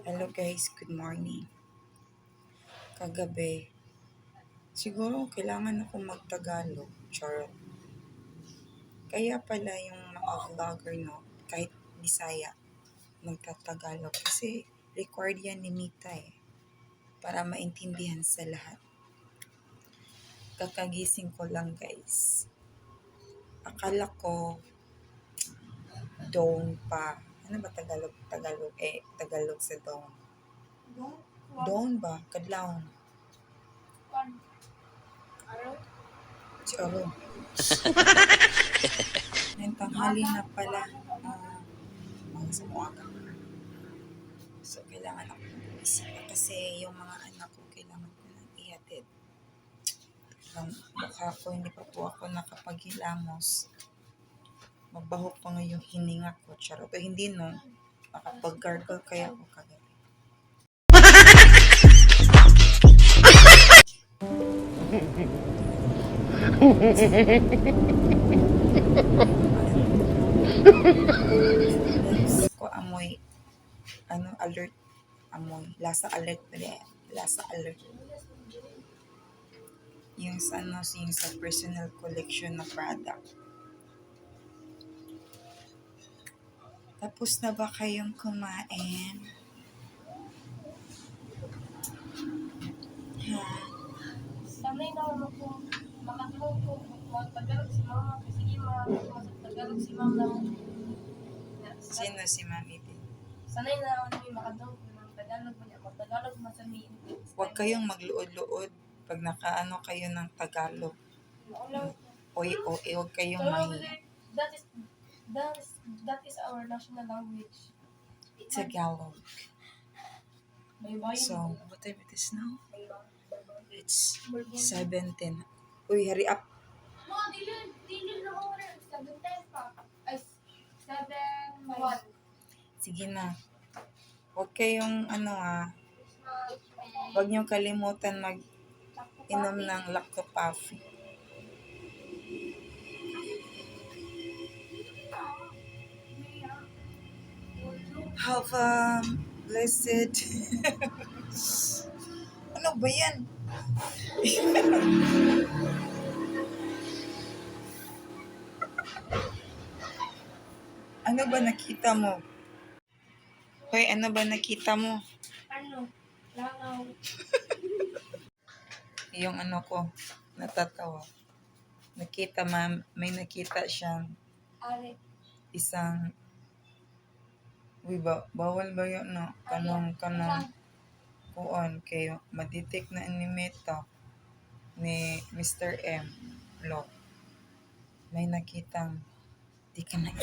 Hello guys, good morning. Kagabi, siguro kailangan ako mag-Tagalog. Charot. Kaya pala yung mga vlogger, no, kahit Bisaya, nagtatagalog. Kasi required yan ni Mita eh, para maintindihan sa lahat. Kakagising ko lang guys. Akala ko, dawn pa. Ano ba Tagalog? Tagalog sa dawn. Dawn ba? Kadlawon. Si Aro. Ngayon tanghali na pala. Mga sa umaga. So, kailangan ako mag-isip kasi yung mga anak ko kailangan ko nang ihatid. Ang mukha ko, hindi pa po ako nakapaghilamos. Mabaho pa nga yung hininga ko. Charot. O hindi no. Makapag-gargle kaya ako kagabi. Ko amoy alert, amoy lasa alert pala, lasa alert yung sa personal collection na product. Tapos na ba kayong kumain? Ha? Sanay na ako kung makatulog ko magtagalog si mama kasi magtagalog si mama. Sino si Mami B? Sanay na ako namin makatulog ng Tagalog mo niya. Magtagalog masamiin. Huwag kayong magluod-luod pag nakaano kayo ng Tagalog. Huwag kayong may That is our national language. Tagalog. Bye-bye. So, what time it is now? It's 7:10. Uy, hurry up. No, dili na ako rin. 7:10 pa. Ay, 7:1. Sige na. Huwag kayong huwag niyong kalimutan mag-inom ng lactopaffi. Have a blessed... Ano ba yan? Ano ba nakita mo? Hoy, ano ba nakita mo? Ano? Langaw. Yung ko, natatawa. May nakita siyang Ari. isang, bawal ba yun, no? Kanong kuon, kayo, madetect na ni Meta, ni Mr. M. Lo. May nakitang, di ka na